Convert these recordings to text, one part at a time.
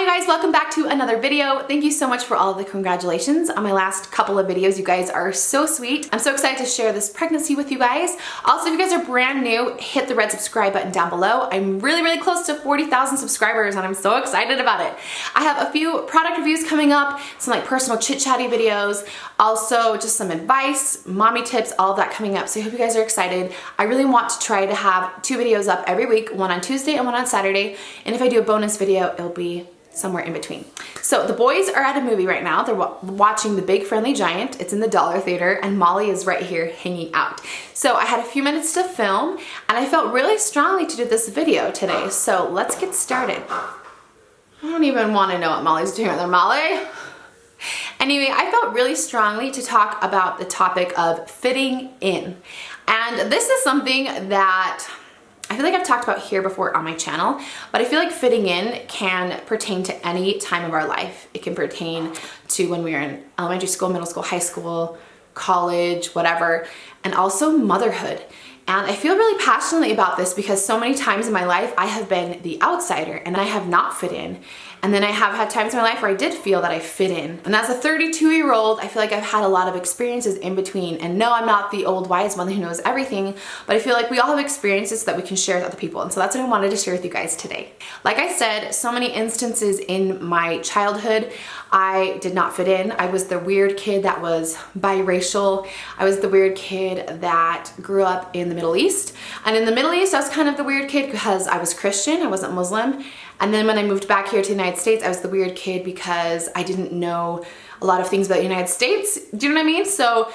Hi guys, welcome back to another video. Thank you so much for all of the congratulations on my last couple of videos. You guys are so sweet. I'm so excited to share this pregnancy with you guys. Also, if you guys are brand new, hit the red subscribe button down below. I'm really close to 40,000 subscribers and I'm so excited about it. I have a few product reviews coming up, some like personal chit-chatty videos, also just some advice, mommy tips, all of that coming up. So I hope you guys are excited. I really want to try to have 2 videos up every week, one on Tuesday and one on Saturday. And if I do a bonus video, it'll be somewhere in between. So the boys are at a movie right now. They're watching The Big Friendly Giant. It's in the Dollar Theater and Molly is right here hanging out. So I had a few minutes to film and I felt really strongly to do this video today. So let's get started. I don't even want to know what Molly's doing there, Molly. Anyway, I felt really strongly to talk about the topic of fitting in. And this is something that I feel like I've talked about here before on my channel, but I feel like fitting in can pertain to any time of our life. It can pertain to when we were in elementary school, middle school, high school, college, whatever, and also motherhood. And I feel really passionately about this because so many times in my life I have been the outsider and I have not fit in. And then I have had times in my life where I did feel that I fit in. And as a 32-year-old, I feel like I've had a lot of experiences in between. And no, I'm not the old wise one who knows everything, but I feel like we all have experiences that we can share with other people. And so that's what I wanted to share with you guys today. Like I said, so many instances in my childhood, I did not fit in. I was the weird kid that was biracial. I was the weird kid that grew up in the Middle East. And in the Middle East, I was kind of the weird kid because I was Christian, I wasn't Muslim. And then when I moved back here to the United States, I was the weird kid because I didn't know a lot of things about the United States. Do you know what I mean? So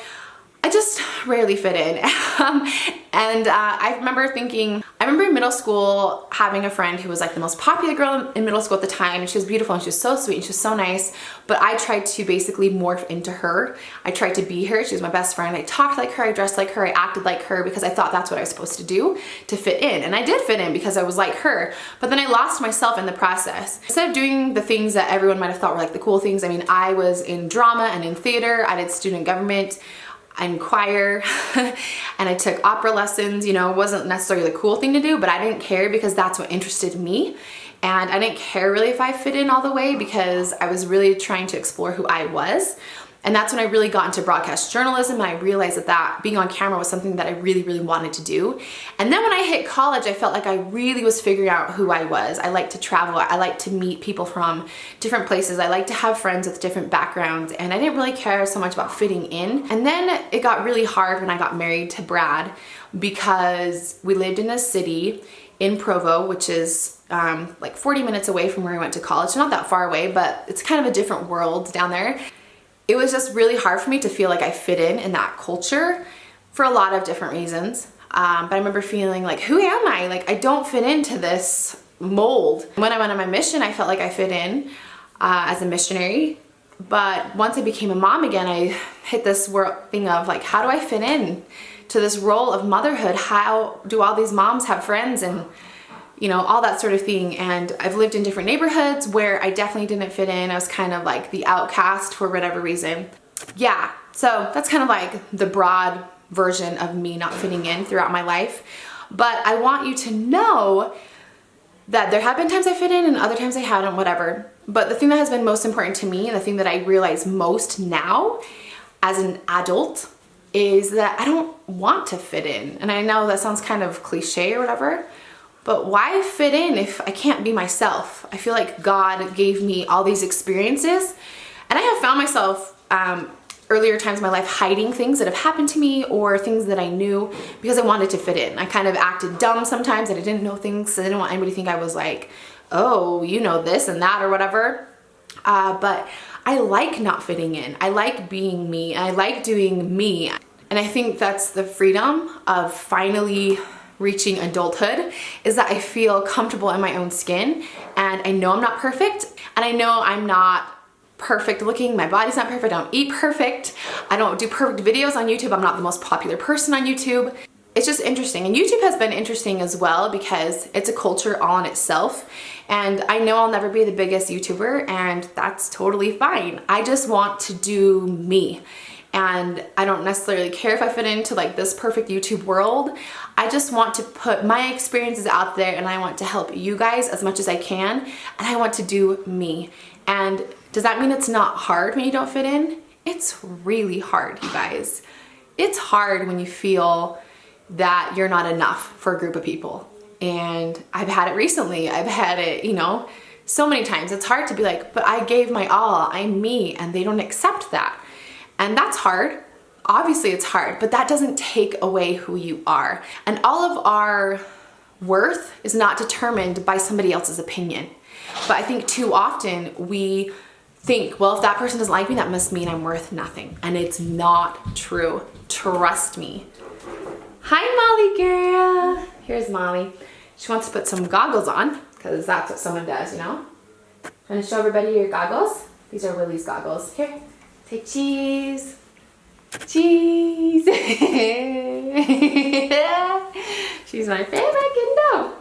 I just rarely fit in. I remember thinking, I remember in middle school having a friend who was like the most popular girl in middle school at the time, and she was beautiful and she was so sweet and she was so nice, but I tried to basically morph into her. I tried to be her. She was my best friend. I talked like her, I dressed like her, I acted like her because I thought that's what I was supposed to do to fit in. And I did fit in because I was like her, but then I lost myself in the process. Instead of doing the things that everyone might have thought were like the cool things, I mean, I was in drama and in theater, I did student government, and choir, and I took opera lessons. You know, it wasn't necessarily the cool thing to do, but I didn't care because that's what interested me. And I didn't care really if I fit in all the way because I was really trying to explore who I was. And that's when I really got into broadcast journalism and I realized that being on camera was something that I really wanted to do. And then when I hit college, I felt like I really was figuring out who I was. I like to travel. I like to meet people from different places. I like to have friends with different backgrounds, and I didn't really care so much about fitting in. And then it got really hard when I got married to Brad because we lived in a city in Provo, which is like 40 minutes away from where I went to college. So not that far away, but it's kind of a different world down there. It was just really hard for me to feel like I fit in that culture for a lot of different reasons. But I remember feeling like, who am I? Like, I don't fit into this mold. When I went on my mission, I felt like I fit in as a missionary. But once I became a mom again, I hit this thing of like, how do I fit in to this role of motherhood? How do all these moms have friends and you know, all that sort of thing. And I've lived in different neighborhoods where I definitely didn't fit in. I was kind of like the outcast for whatever reason. Yeah, so that's kind of like the broad version of me not fitting in throughout my life. But I want you to know that there have been times I fit in and other times I haven't, whatever. But the thing that has been most important to me and the thing that I realize most now as an adult is that I don't want to fit in. And I know that sounds kind of cliche or whatever, but why fit in if I can't be myself? I feel like God gave me all these experiences, and I have found myself earlier times in my life hiding things that have happened to me or things that I knew because I wanted to fit in. I kind of acted dumb sometimes and I didn't know things, so I didn't want anybody to think I was like, oh, you know this and that or whatever. But I like not fitting in. I like being me. I like doing me. And I think that's the freedom of finally reaching adulthood, is that I feel comfortable in my own skin and I know I'm not perfect and I know I'm not perfect looking. My body's not perfect. I don't eat perfect. I don't do perfect videos on YouTube. I'm not the most popular person on YouTube. It's just interesting, and YouTube has been interesting as well because it's a culture all in itself, and I know I'll never be the biggest YouTuber, and that's totally fine. I just want to do me. and I don't necessarily care if I fit into like this perfect YouTube world. I just want to put my experiences out there, and I want to help you guys as much as I can, and I want to do me. And does that mean it's not hard when you don't fit in? It's really hard, you guys. It's hard when you feel that you're not enough for a group of people. And I've had it recently. I've had it, you know, so many times. It's hard to be like, but I gave my all, I'm me, and they don't accept that. And that's hard. Obviously it's hard, but that doesn't take away who you are. And all of our worth is not determined by somebody else's opinion. But I think too often we think, well, if that person doesn't like me, that must mean I'm worth nothing. And it's not true. Trust me. Hi, Molly girl. Here's Molly. She wants to put some goggles on because that's what someone does, you know? Want to show everybody your goggles? These are Willie's goggles. Here. Say cheese. Cheese. She's my favorite kiddo.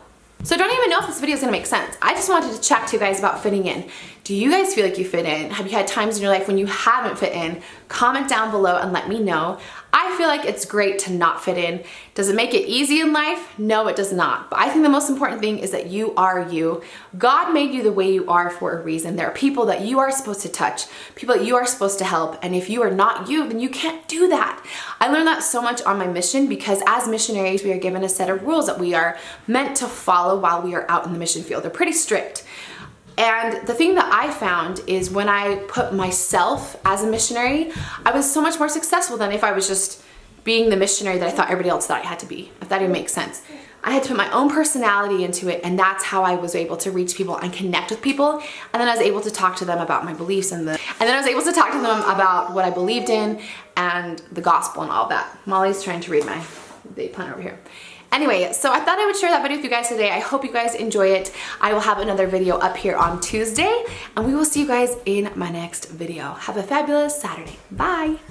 So I don't even know if this video is gonna make sense. I just wanted to chat to you guys about fitting in. Do you guys feel like you fit in? Have you had times in your life when you haven't fit in? Comment down below and let me know. I feel like it's great to not fit in. Does it make it easy in life? No, it does not. But I think the most important thing is that you are you. God made you the way you are for a reason. There are people that you are supposed to touch, people that you are supposed to help, and if you are not you, then you can't do that. I learned that so much on my mission because as missionaries, we are given a set of rules that we are meant to follow while we are out in the mission field. They're pretty strict. And the thing that I found is when I put myself as a missionary, I was so much more successful than if I was just being the missionary that I thought everybody else thought I had to be, if that even makes sense. I had to put my own personality into it, and that's how I was able to reach people and connect with people. And then I was able to talk to them about my beliefs and then I was able to talk to them about what I believed in and the gospel and all that. Molly's trying to read my day plan over here. Anyway, so I thought I would share that video with you guys today. I hope you guys enjoy it. I will have another video up here on Tuesday, and we will see you guys in my next video. Have a fabulous Saturday. Bye.